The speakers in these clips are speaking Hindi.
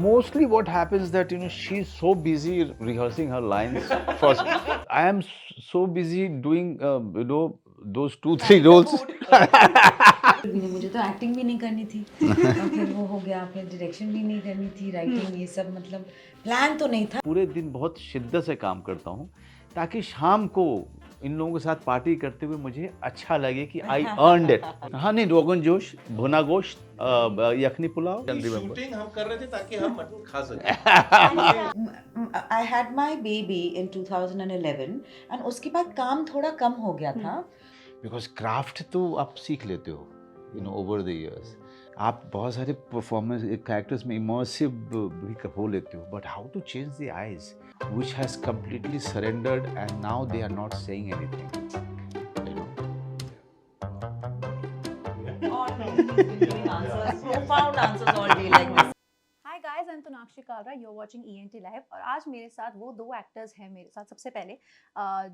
Mostly what happens that she's so busy rehearsing her lines first. I am so busy doing those 2-3 roles. भी नहीं, मुझे तो एक्टिंग भी नहीं करनी थी और फिर वो हो गया, फिर डायरेक्शन भी नहीं करनी थी, राइटिंग, ये सब मतलब प्लान तो नहीं था। पूरे दिन बहुत शिद्दत से काम करता हूँ ताकि शाम को इन लोगों के साथ पार्टी करते हुए मुझे अच्छा लगे कि आई अर्नड इट। हाँ नहीं, रोगन जोश, भुना गोश्त, यखनी पुलाव। शूटिंग हम कर रहे थे ताकि हम मटन खा सकें। I had my baby in 2011 and उसके बाद काम थोड़ा कम हो गया था। बिकॉज क्राफ्ट तो आप सीख लेते हो ओवर द इयर्स। आप बहुत सारे परफॉर्मेंस कैरेक्टर्स में इमर्सिव भी हो लेते हो, but how to change the eyes which has completely surrendered and now they are not saying anything. Profound answers all day like this. Hi guys, I am Sonakshi Kalra, you are watching ENT live. और आज मेरे साथ वो दो एक्टर्स हैं मेरे साथ सबसे पहले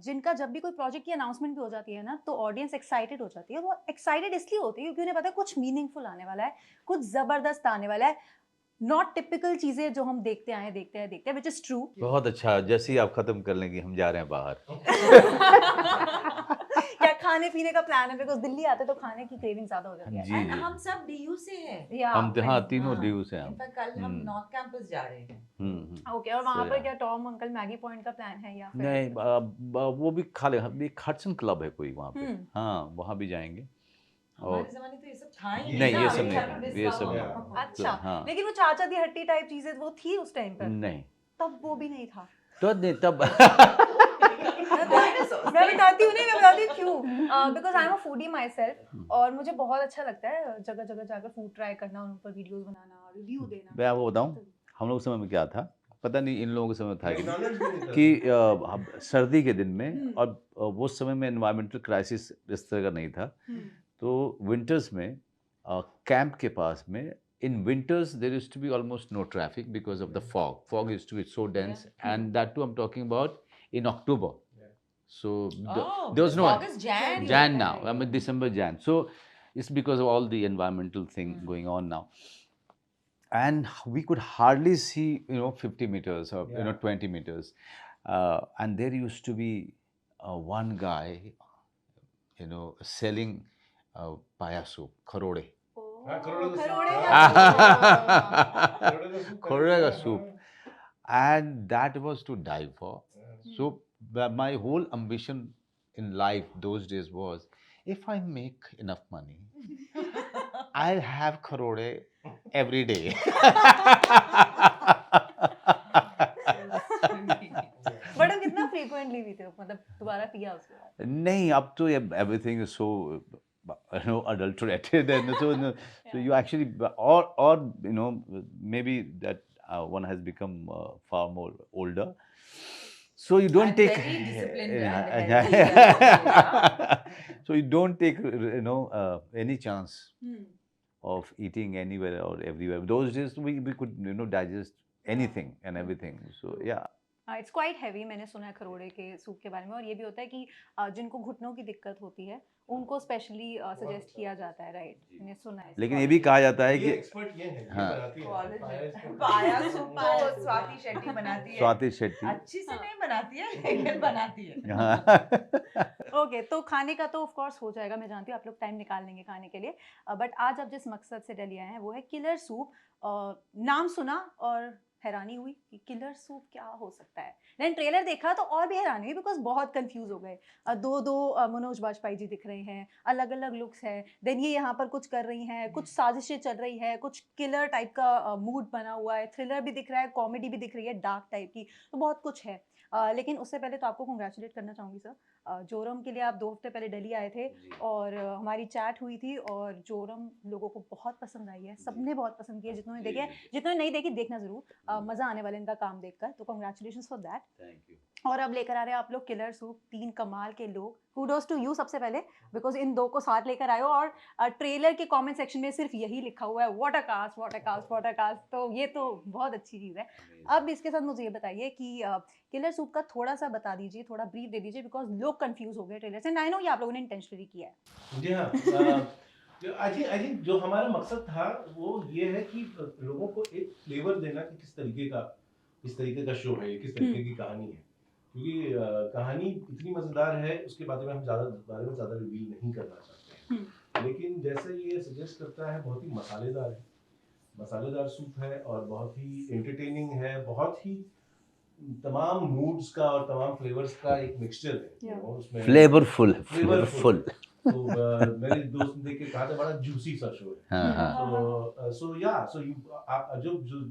जिनका जब भी कोई प्रोजेक्ट की अनाउंसमेंट भी हो जाती है ना तो ऑडियंस एक्साइटेड हो जाती है। वो एक्साइटेड इसलिए होती है क्योंकि उन्हें पता है कुछ मीनिंगफुल आने वाला है, कुछ ज़बरदस्त आने वाला है, नॉट टिपिकल चीज़ें जो हम देखते हैं विच इज़ ट्रू। बहुत अच्छा, जैसे ही आप खत्म कर लेंगे हम जा रहे हैं बाहर। या खाने पीने का प्लान है, बिकॉज दिल्ली आते तो खाने की क्रेविंग ज्यादा हो जाती है। जी And जी, हम सब DU से हैं। हम तीनों ड्यू से हैं। इनफैक्ट कल हम नॉर्थ कैंपस जा रहे हैं। ओके, और वहाँ पर क्या टॉम अंकल मैगी पॉइंट का प्लान है या फिर नहीं, वो भी खा ले, एक हडसन क्लब है कोई वहाँ पे, हाँ वहाँ भी जाएंगे। हमारे ज़माने तो ये सब था ही नहीं, ना, ये सब अभी नहीं तक था, this ये था। सब नहीं। अच्छा, हाँ। लेकिन वो चाचा दी हट्टी टाइप चीजें वो थी उस टाइम पर, नहीं तब वो भी नहीं था। तो नहीं तब मैं बताती हूँ क्यों, because I am a foodie my self और मुझे बहुत अच्छा लगता है जगह जगह जाकर फूड ट्राई करना, उन पर वीडियोस बनाना, रिव्यू देना। मैं आपको बताऊं, हम लोग समय में क्या था पता नहीं, इन लोगों के समय था कि McDonald's भी नहीं था। सर्दी के दिन में, और वो समय में एनवायरमेंटल क्राइसिस इस तरह का नहीं था, तो विंटर्स में कैंप के पास में, in winters there used to be almost no traffic because of the fog used to be so dense, and that too I'm talking about in October. So there was no August, Jan. Jan now, I mean December, Jan. So it's because of all the environmental thing going on now, and we could hardly see 50 meters or 20 meters, and there used to be one guy selling paya soup, kharode. Khorega soup, and that was to die for. So my whole ambition in life those days was, if I make enough money, I'll have kharode every day. But हम कितना फ्रीक्वेंटली पीते हो, मतलब दोबारा पिया उसके बाद? नहीं, अब तो everything is so adulterated, and so you actually, or maybe that one has become far more older, so you don't And take very disciplined and so you don't take any chance of eating anywhere or everywhere. Those days we could digest anything and everything, so yeah. It's quite heavy, मैंने सुना है खरोड़े के सूप के बारे में। और ये भी होता है कि जिनको घुटनों की दिक्कत होती है उनको स्पेशली सजेस्ट किया जाता है, राइट? मैंने सुना है। लेकिन ये भी कहा जाता है कि एक्सपर्ट ये है, हाँ। बनाती है पाया सूप तो स्वाति शेट्टी बनाती है। स्वाति शेट्टी अच्छी से नहीं बनाती है, लेकिन बनाती है। ओके, तो खाने का तो ऑफ कोर्स हो जाएगा, मैं जानती हूँ आप लोग टाइम निकाल लेंगे खाने के लिए, बट आज आप जिस मकसद से दिल्ली आए हैं वो है किलर सूप। नाम सुना और हैरानी हुई कि किलर सूप क्या हो सकता है। मैंने ट्रेलर देखा तो और भी हैरानी हुई, बिकॉज बहुत कंफ्यूज हो गए। दो मनोज बाजपेयी जी दिख रहे हैं, अलग अलग लुक्स हैं, देन ये यहाँ पर कुछ कर रही हैं, कुछ साजिशें चल रही है, कुछ किलर टाइप का मूड बना हुआ है, थ्रिलर भी दिख रहा है, कॉमेडी भी दिख रही है, डार्क टाइप की, तो बहुत कुछ है। लेकिन उससे पहले तो आपको कंग्रेचुलेट करना चाहूँगी सर। जोरम के लिए आप 2 हफ्ते पहले दिल्ली आए थे और हमारी चैट हुई थी और जोरम लोगों को बहुत पसंद आई है, सबने बहुत पसंद किया, जिन्होंने देखे, जिन्होंने नहीं देखी देखना ज़रूर, मज़ा आने वाला इनका काम देखकर, तो congratulations for that. Thank you. और अब लेकर आ रहे हैं आप लोग किलर सूप, 3 कमाल के लोग, कूडोज टू यू सबसे पहले, बिकॉज इन 2 को साथ लेकर आए हो। और ट्रेलर के कमेंट सेक्शन में सिर्फ यही लिखा हुआ है, what a cast, what a cast, what a cast, तो ये तो बहुत अच्छी चीज़ है। अब इसके साथ मुझे ये बताइए कि किलर सूप का थोड़ा सा बता दीजिए, थोड़ा ब्रीफ दे दीजिए, बिकॉज लोग कंफ्यूज हो गए ट्रेलर से, एंड आई नो ये आप लोगों ने इंटेंशनली किया है। जी हाँ, आई थिंक जो हमारा मकसद था वो ये है कि लोगों को एक फ्लेवर देना कि किस तरीके का शो है, किस तरीके की कहानी है, क्योंकि कहानी इतनी मजेदार है उसके बारे में हम ज्यादा रिवील नहीं करना चाहते हैं, लेकिन जैसे ये सजेस्ट करता है बहुत ही मसालेदार सूप है और बहुत ही एंटरटेनिंग है, बहुत ही तमाम मूड्स का और तमाम फ्लेवर्स का एक मिक्सचर है, उसमें फ्लेवरफुल तो मेरे दोस्त ने देख के कहा था बड़ा जूसी सा शो है।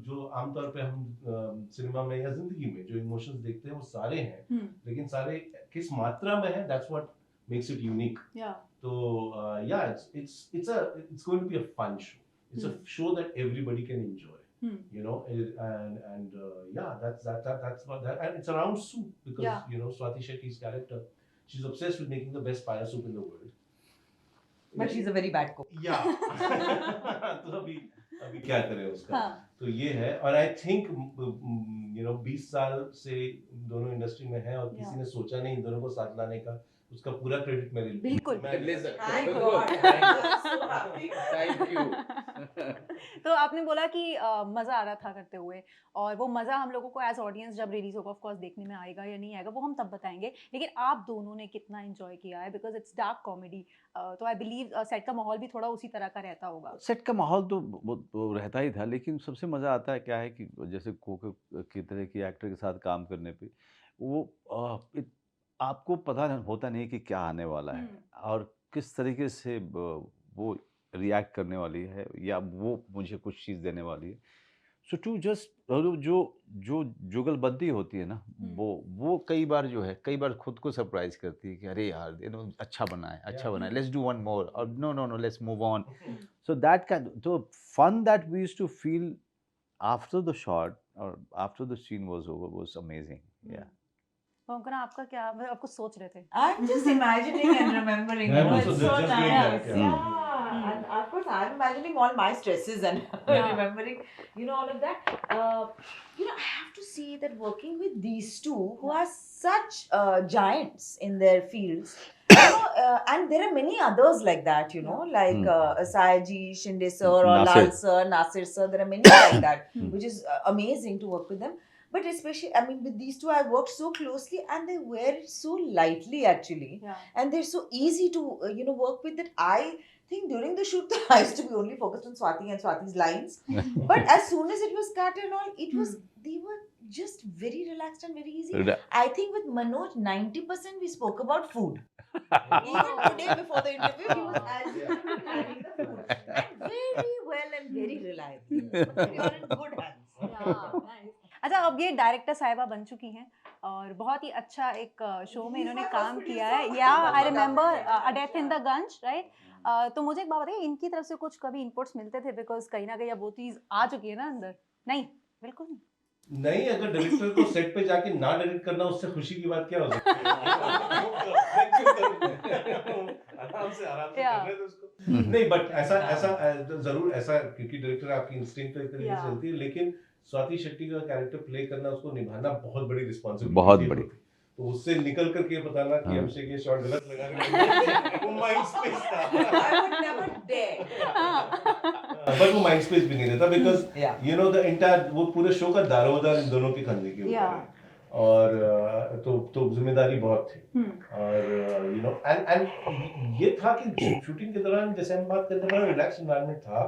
जो आमतौर पे हम सिनेमा में या जिंदगी में जो इमोशंस देखते हैं वो सारे हैं, लेकिन सारे किस मात्रा में है, that's what makes it unique. तो it's going to be a fun show. It's a show that everybody can enjoy. You know, and that's what that, and it's around soup because you know Swati Shetty's character, she's obsessed with making the best paya soup in the world. But she's a very bad cook. Yeah. तो अभी क्या करें उसका? तो ये है, और आई थिंक यू नो 20 साल से दोनों इंडस्ट्री में है और किसी ने सोचा नहीं इन दोनों को साथ लाने का, उसका पूरा क्रेडिट मेरे लिए। बिल्कुल। Thank God. So happy. Thank you. तो आपने बोला कि मज़ा आ रहा था करते हुए, और वो मज़ा हम लोगों को एज ऑडियंस जब रिलीज होगा ऑफ कोर्स देखने में आएगा या नहीं आएगा वो हम तब बताएंगे, लेकिन आप दोनों ने कितना एंजॉय किया है, बिकॉज इट्स डार्क कॉमेडी, तो आई बिलीव सेट का माहौल भी थोड़ा उसी तरह का रहता होगा। सेट का माहौल तो वो रहता ही था, लेकिन सबसे मज़ा आता है क्या है कि जैसे कोको की तरह की एक्टर के साथ काम करने पे वो आपको पता होता नहीं कि क्या आने वाला है और किस तरीके से वो रिएक्ट करने वाली है या वो मुझे कुछ चीज़ देने वाली है। सो टू जस्ट जो जुगलबंदी होती है ना, वो कई बार खुद को सरप्राइज करती है कि अरे यार अच्छा बना है, लेट्स डू वन मोर, और no let's move on. So that fun that we used to feel after the shot or after the scene was over was amazing. Yeah. कंकना आपका क्या, मतलब आप कुछ सोच रहे थे? I'm just imagining and remembering. I'm It's also so just doing nice. that, yeah. Yeah. And of course, I'm imagining all my stresses and remembering, all of that. I have to say that working with these two who are such giants in their fields, and there are many others like that, like Sayaji, Shinde sir, or Nasir. Lal sir, Nasir sir. There are many like that, which is amazing to work with them. But especially, I mean, with these two, I worked so closely, and they wear it so lightly, actually. Yeah. And they're so easy to, work with that. I think during the shoot, I used to be only focused on Swati and Swati's lines. But as soon as it was cut and all, they were just very relaxed and very easy. I think with Manoj, 90% we spoke about food. Even today before the interview, he was as if we were planning the food. And very well and very reliable. You are in good hands. Yeah, nice. अच्छा, अब ये डायरेक्टर साहिबा बन चुकी हैं और बहुत ही अच्छा एक शो में इन्होंने काम किया है। या I remember a death in the Ganj, right? तो मुझे एक बात बताइए, इनकी तरफ से कुछ कभी इनपुट्स मिलते थे, बिकॉज कहीं ना कहीं अब वो चीज़ आ चुकी है ना अंदर? नहीं, बिल्कुल नहीं। अगर डायरेक्टर को सेट पे जाके ना डायरेक्ट करना उससे खुशी की बात क्या हो सकती है? आराम से करने दो उसको। नहीं, बट ऐसा जरूर ऐसा, क्योंकि डायरेक्टर आपकी इंस्टिंक्ट तो एक तरीके से चलती है, लेकिन स्वाति शेट्टी का कैरेक्टर प्ले करना, उसको निभाना बहुत बड़ी रिस्पॉन्सिबिलिटी, बहुत बड़ी। तो उससे निकल करके बताना कि अभिषेक ये शॉट गलत लगा रहे हैं, वो माइंड स्पेस था। I would never dare. But वो माइंड स्पेस भी नहीं रहता, बिकॉज द एंटायर वो पूरे शो का दारोमदार इन दोनों के कंधे के ऊपर है, और तो जिम्मेदारी बहुत थी। और एंड ये था कि शूटिंग के दौरान जैसे हम बात करते हैं, रिलैक्स एनवायरनमेंट था,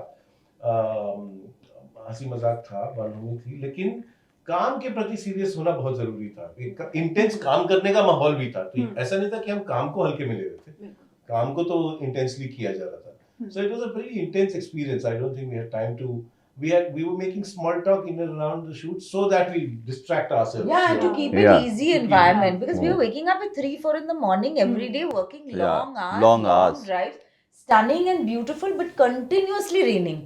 हंसी मजाक था, बालूमी थी, लेकिन काम के प्रति सीरियस होना बहुत जरूरी था। इंटेंस काम करने का माहौल भी था, तो ऐसा नहीं था कि हम काम को हल्के में ले रहे थे, काम को तो इंटेंसली किया जा रहा था। So it was a very intense experience. I don't think we had time to we were making small talk in and around the shoot so that we distract ourselves. Yeah, to keep it easy environment, because we were waking up at 3-4 in the morning every day, working long hours, drives, stunning and beautiful, but continuously raining.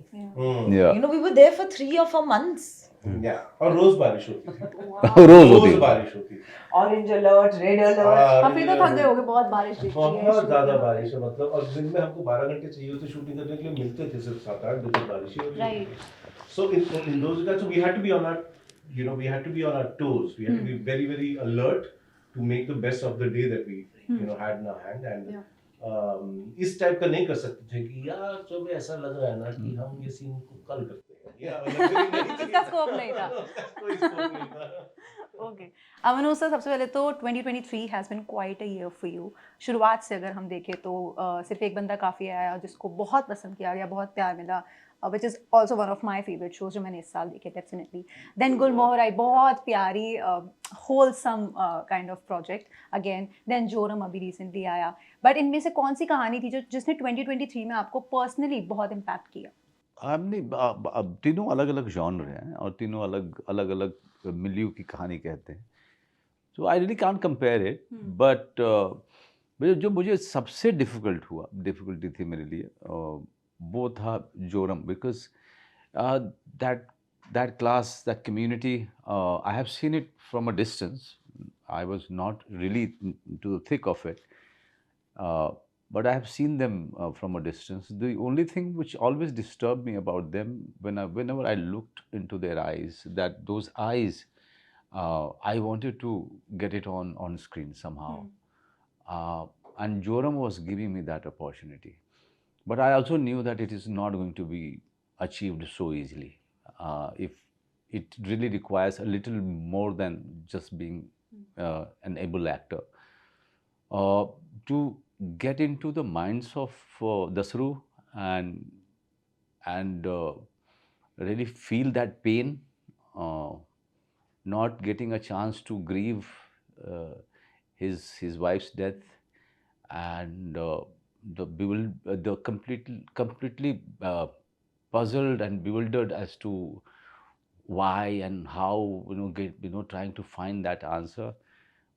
We were there for 3 or 4 months. और रोज बारिश होती थी। रोज बारिश होती थी। Orange alert, red alert. हम फिर तो थक गए होंगे, बहुत बारिश दिखती है। बहुत ज्यादा बारिश है, मतलब, और दिन में हमको 12 घंटे चाहिए होते शूटिंग करने के लिए, मिलते थे सिर्फ 7-8 दिन, बारिश ही होती थी। Right. So in those regards, so we had to be on our toes. We had to be very, very alert to make the best of the day that we had in our hand. And इस टाइप का नहीं कर सकते थे कि यार जब ऐसा लग रहा है ना कि हम ये सीन को कल करते हैं या उसका स्कोप नहीं था। उसका कोई स्कोप नहीं था। ओके, अमनु सर, सबसे पहले तो 2023 has been quite a year for you. शुरुआत से अगर हम देखें तो सिर्फ एक बंदा काफ़ी आया जिसको बहुत पसंद किया गया, बहुत प्यार मिला, which is also one of my favourite shows जो मैंने इस साल देखे डेफिनेटली। देन गुलमोहर आई, बहुत प्यारी wholesome kind of project again. Then Joram अभी रिसेंटली आया। बट इनमें से कौन सी कहानी थी जो जिसने 2023 में आपको पर्सनली बहुत इम्पैक्ट किया? हमने अब तीनों अलग अलग जॉनर हैं और तीनों अलग अलग अलग मिलियू की कहानी कहते हैं, so I really can't compare it. But जो मुझे सबसे डिफ़िकल्टी थी मेरे लिए, वो था जोरम, because that that class, that community, I have seen it from a distance. I was not really to the thick of it, but I have seen them from a distance. The only thing which always disturbed me about them, whenever I looked into their eyes, that those eyes, I wanted to get it on screen somehow. And Joram was giving me that opportunity. But I also knew that it is not going to be achieved so easily. If it really requires a little more than just being an able actor. To get into the minds of Dasru and really feel that pain, not getting a chance to grieve his wife's death, and the completely puzzled and bewildered as to why and how, trying to find that answer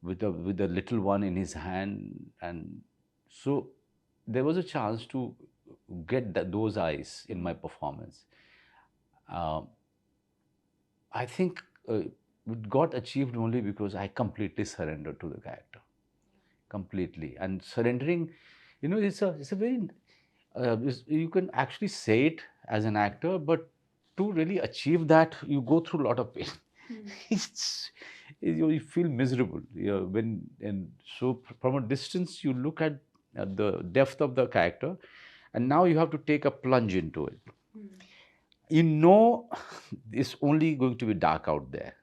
with the little one in his hand. And so there was a chance to get those eyes in my performance. I think it got achieved only because I completely surrendered to the character, completely. And surrendering, it's a very you can actually say it as an actor, but to really achieve that, you go through a lot of pain. You feel miserable, and so from a distance you look at the depth of the character, and now you have to take a plunge into it. It's only going to be dark out there,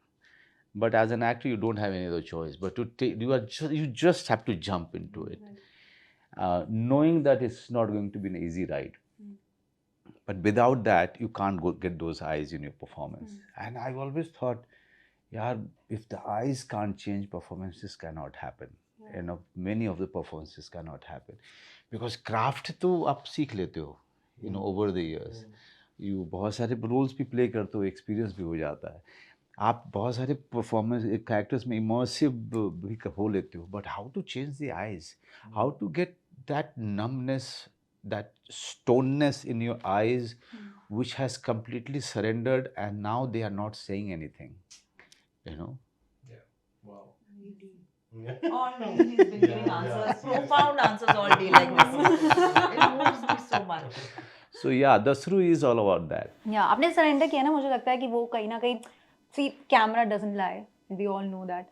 but as an actor you don't have any other choice but to take. You just have to jump into it, knowing that it's not going to be an easy ride. But without that, you can't get those eyes in your performance. And I've always thought, yeah, if the eyes can't change, performances cannot happen. Many of the performances cannot happen. Because craft तो आप सीख लेते हो, over the years. You बहुत सारे roles भी play करते हो, experience भी हो जाता है. आप बहुत सारे performance characters में immersive भी हो लेते हो. But how to change the eyes? How to get that numbness, that stoneness in your eyes, which has completely surrendered, and now they are not saying anything. Yeah. Wow. All day he's been giving answers, profound answers all day like this. It moves me so much. So yeah, Dasru is all about that. Yeah, आपने सरेंडर किया ना, मुझे लगता है कि वो कहीं ना कहीं, see, camera doesn't lie, we all know that,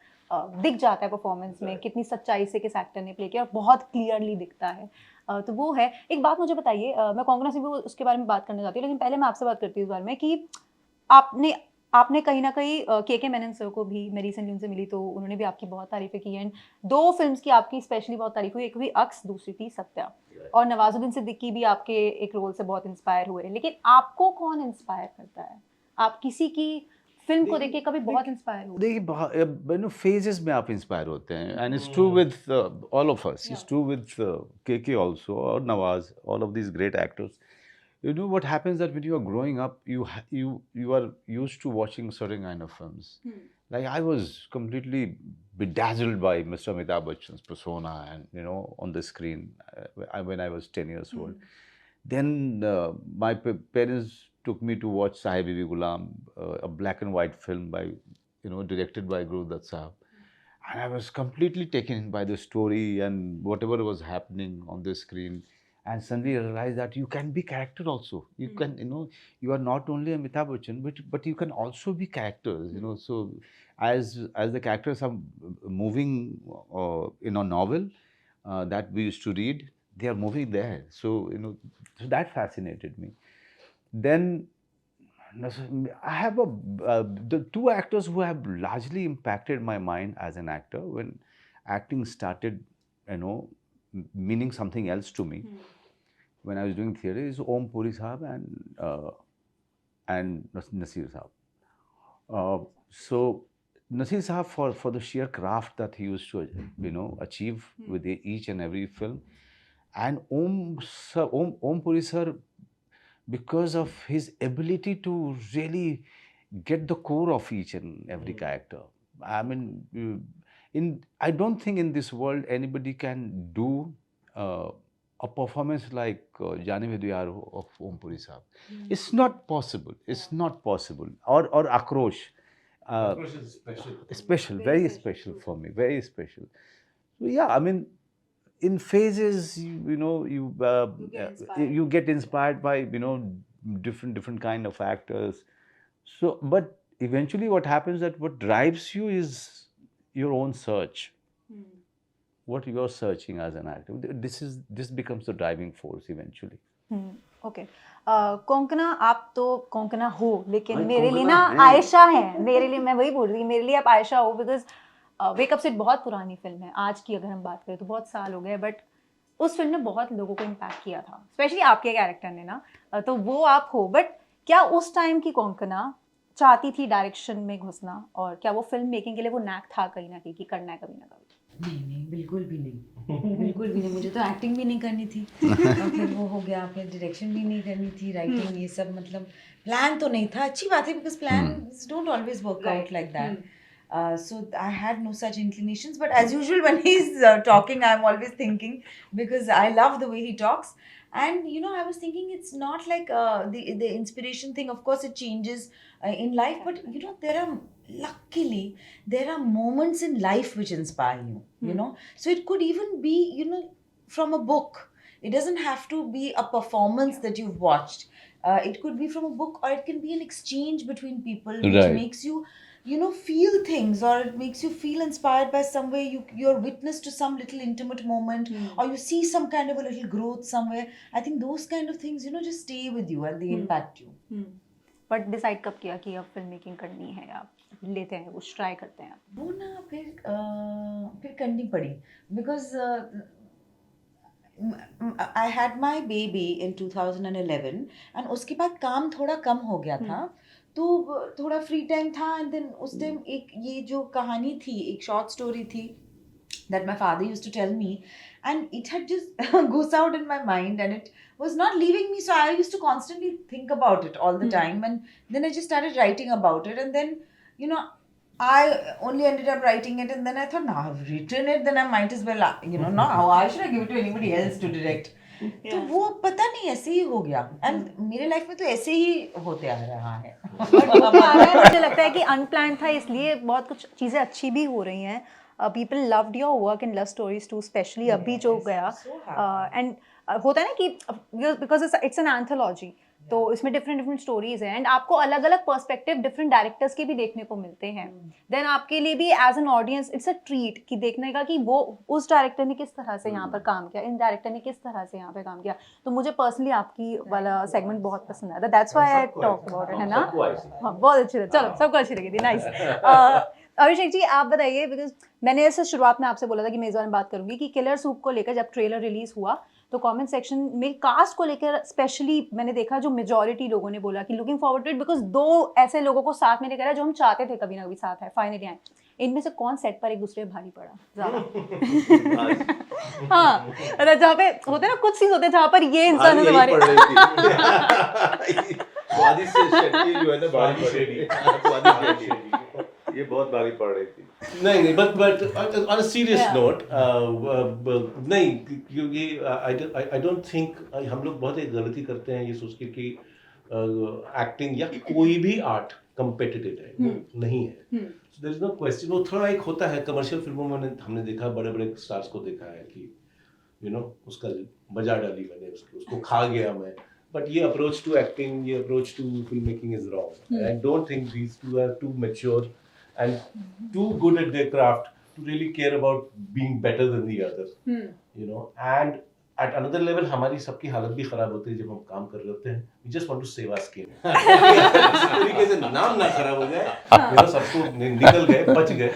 दिख जाता है परफॉर्मेंस में कितनी सच्चाई से किस एक्टर ने प्ले किया और बहुत क्लियरली दिखता है. तो वो है. एक बात मुझे बताइए, मैं कांगना से भी उसके बारे में बात करने जाती हूँ, लेकिन पहले मैं आपसे बात करती हूँ इस बारे में कि आपने कहीं ना कहीं के मेनन सर को भी, मैं रिसेंटली उनसे मिली तो उन्होंने भी आपकी बहुत तारीफ़ें की. एंड 2 फिल्म्स की आपकी स्पेशली बहुत तारीफ हुई, एक हुई अक्स, दूसरी थी सत्या. और नवाजुद्दीन सिद्दीकी भी आपके एक रोल से बहुत इंस्पायर हुए. लेकिन आपको कौन इंस्पायर करता है? आप किसी की फिल्म को देख के कभी बहुत इंस्पायर हुए? देखिए, फेजेस में आप इंस्पायर होते हैं, and it's true with all of us. It's true with के आल्सो, और Nawaz, all of these great actors. What happens that when you are growing up, you are used to watching certain kind of films. Like I was completely bedazzled by Mr. Amitabh Bachchan's persona, and on the screen when I was 10 years old. Then my parents took me to watch Sahib Bibi Ghulam, a black and white film by directed by Guru Dutt Sahab. And I was completely taken in by the story and whatever was happening on the screen. And suddenly I realized that you can be character also. You can, you are not only Amitabh Bachchan, but you can also be characters. So as the characters are moving in a novel that we used to read, they are moving there. So, so that fascinated me. Then I have the two actors who have largely impacted my mind as an actor when acting started, meaning something else to me. When I was doing theatre is Om Puri Sahab and Nasir Sahab. So Nasir Sahab for the sheer craft that he used to achieve with each and every film, and Om Puri sir, because of his ability to really get the core of each and every character. I mean, I don't think in this world anybody can do a performance like Jane Bhi Diyar of Om Puri Sahab. It's not possible. It's not possible. Or Akrosh. Akrosh is special. Special, very special for me. Very special. So yeah, I mean, in phases, you get inspired by different kind of actors. So, but eventually, what happens that what drives you is your own search. What you are searching as an actor. This becomes the driving force eventually. Okay Konkona, आप तो कोंकणा हो, लेकिन भाई मेरे लिए कोंकणा ना है। आयशा है, मेरे लिए, मैं वही बोल रही थी, मेरे लिए आप आयशा हो, बिकॉज वेकअप सिट बहुत पुरानी फिल्म है, आज की अगर हम बात करें तो बहुत साल हो गए, बट उस फिल्म ने बहुत लोगों को इम्पैक्ट किया था, स्पेशली आपके कैरेक्टर ने ना, तो वो आप हो, बट क्या उस टाइम की कोंकणा चाहती थी डायरेक्शन में घुसना, और क्या वो फिल्म मेकिंग के लिए वो नैक था कहीं ना कहीं कि करना है कभी ना कभी? नहीं, बिल्कुल भी नहीं, बिल्कुल भी नहीं। मुझे तो एक्टिंग भी नहीं करनी थी, और फिर वो हो गया, फिर डायरेक्शन भी नहीं करनी थी, राइटिंग, ये सब, मतलब प्लान तो नहीं था। अच्छी बात है, because plans don't always work out like that. So I had no such inclinations, but as usual when he's talking, I'm always thinking, because I love the way he talks. And I was thinking, it's not like the inspiration thing. Of course it changes in life, but luckily there are moments in life which inspire you. So it could even be from a book. It doesn't have to be a performance that you've watched. It could be from a book, or it can be an exchange between people which Right. makes you feel things, or it makes you feel inspired by some way. You're witness to some little intimate moment, or you see some kind of a little growth somewhere. I think those kind of things just stay with you and they impact you. But decide कब किया कि अब फिल्म मेकिंग करनी है, आप लेते हैं कुछ ट्राई करते हैं? वो ना फिर करनी पड़ी, because I had my baby in 2011, and उसके बाद काम थोड़ा कम हो गया था, तो थोड़ा फ्री टाइम था. एंड देन उस टाइम एक ये जो कहानी थी, एक शॉर्ट स्टोरी थी that my father used to tell me, and it had just goes out in my mind, and it was not leaving me, so I used to constantly think about it all the time. And then I just started writing about it, and then I only ended up writing it, and then I thought, now I've written it, then I might as well now why should I give it to anybody else to direct? तो वो पता नहीं ऐसे ही हो गया, एंड मेरे लाइफ में तो ऐसे ही होते आ रहा है. मुझे लगता है कि अनप्लान्ड था, इसलिए बहुत कुछ चीज़ें अच्छी भी हो रही हैं. People loved your work in love stories too, specially अभी जो गया. एंड होता है ना कि बिकॉज इट्स एन एंथोलॉजी, तो इसमें डिफरेंट स्टोरीज हैं, एंड आपको अलग अलग पर्सपेक्टिव डिफरेंट डायरेक्टर्स के भी देखने को मिलते हैं. देन आपके लिए भी as an audience it's a treat कि देखने का कि वो उस डायरेक्टर ने किस तरह से यहाँ पर काम किया, इन डायरेक्टर ने किस तरह से यहाँ पे काम किया. तो मुझे पर्सनली आपकी वाला सेगमेंट बहुत पसंद आया, that's why I talk about it, है ना? हाँ, बहुत अच्छी लगी, चलो सबको अच्छी लगी थी, नाइस. अभिषेक जी आप बताइए, बिकॉज मैंने ऐसे शुरुआत में आपसे बोला था कि मेज़बान बात करूंगी कि किलर सूप को लेकर जब ट्रेलर रिलीज हुआ तो कमेंट सेक्शन में कास्ट को लेकर स्पेशली मैंने देखा जो मेजॉरिटी लोगों ने बोला कि looking forward to it, because दो ऐसे लोगों को साथ में लेकर आया जो हम चाहते थे कभी ना कभी साथ है, फाइनली आए. इनमें से कौन सेट पर एक दूसरे भारी पड़ा ज्यादा? हाँ, जहाँ पे होते ना कुछ सीन होते हैं जहाँ पर ये इंसान है हमारे ये बहुत भारी पड़ रही थी. नहीं, but on a serious note, नहीं, क्योंकि I don't think हम लोग बहुत एक गलती करते हैं ये सोच के कि एक्टिंग या कोई भी आर्ट कम्पिटिटिव है, नहीं है. So there is no question. वो थोड़ा एक होता है कमर्शियल फिल्मों में हमने देखा, बड़े बड़े स्टार्स को देखा है कि उसका बजा डाली मैंने, उसको खा गया मैं. But ये approach to acting, ये approach to filmmaking is wrong. I don't think these two are too mature and too good at their craft to really care about being better than the other. And at another level हमारी सबकी हालत भी खराब होती है जब हम काम कर रहे होते हैं. We just want to save our skin. इस तरीके से नाम ना खराब हो जाए, you know, सबको निकल गए, बच गए.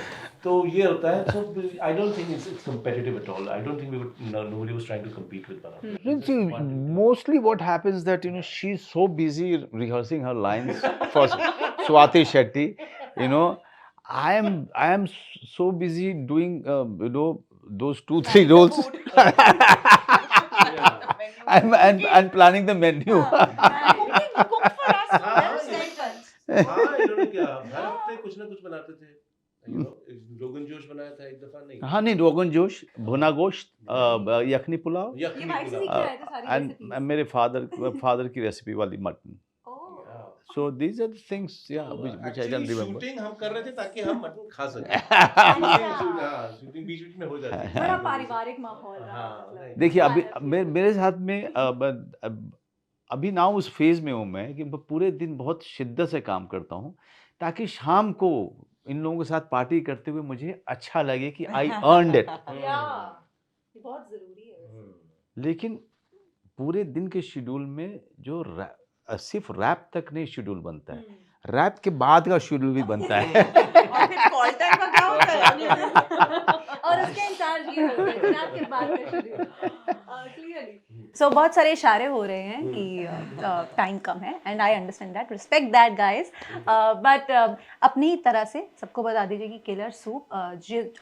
तो ये होता है. So I don't think it's competitive at all. I don't think nobody was trying to compete with one another. See, mostly what happens that, you know, she's so busy rehearsing her lines for Swati Shetty, you know, I am so busy doing, you know, those 2-3 roles. I'm planning the menu. Cook for us. हाँ, इन्होंने क्या हर हफ्ते कुछ ना कुछ बनाते थे. You know, रोगन जोश बनाया था एक दफा नहीं. हाँ नहीं, रोगन जोश, भुना गोश्त, यखनी पुलाव, ये भाई से सीख के आए थे सारी and रेसिपीज। मेरे फादर की रेसिपी वाली mutton. So these are the things, yeah, which I can remember. Shooting हम कर रहे थे ताकि हम मटन खा सकें. शूटिंग बीच बीच में हो जाती है. बड़ा पारिवारिक माहौल रहा हाँ, मतलब। देखिए अभी मेरे साथ में अभी ना उस फेज में हूँ मैं कि मैं पूरे दिन बहुत शिद्दत से काम करता हूँ ताकि शाम को इन लोगों के साथ पार्टी करते हुए मुझे अच्छा लगे कि आई अर्नड इट. ये बहुत जरूरी है। लेकिन पूरे दिन के शेड्यूल में जो सिर्फ रैप तक नहीं शेड्यूल बनता है, रैप के बाद का शेड्यूल भी बनता है. और फिर कॉल टाइम का क्या होता है? और उसके इंचार्ज ये होते हैं रैप के बाद का शेड्यूल क्लियरली. सो बहुत सारे इशारे हो रहे हैं कि टाइम कम है and I understand that, respect that guys, but अपनी तरह से सबको बता दीजिए कि किलर सूप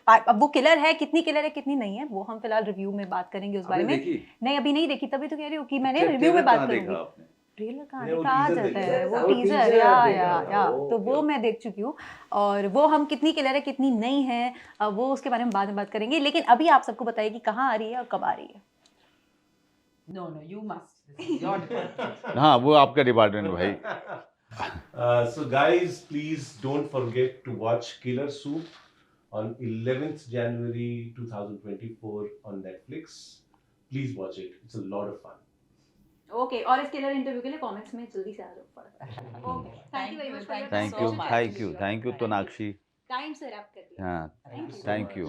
अब वो किलर है, कितनी किलर है कितनी नहीं है वो हम फिलहाल रिव्यू में बात करेंगे उस बारे में. नहीं अभी नहीं देखी, तभी तो कह रही हूँ कि मैंने रिव्यू में बात करूँगी. ट्रेलर कहाँ देखा आ जाता है वो टीजर या तो वो मैं देख चुकी हूँ और वो हम कितनी क्लियर है कितनी नहीं है वो उसके बारे में बाद में बात करेंगे. लेकिन अभी आप सबको बताइए कि कहाँ आ रही है और कब आ रही है. No, you must. This is your department. हाँ वो आपका डिपार्टमेंट भाई. So guys, please don't forget to watch Killer Soup on 11th January 2024 on Netflix. Please watch it. It's a lot of fun. Okay और इस किलर इंटरव्यू के लिए कमेंट्स में जल्दी से आ जाओ. Okay thank you very much for your thank you Sonakshi. Time से रैप कर दिया. हाँ थैंक यू.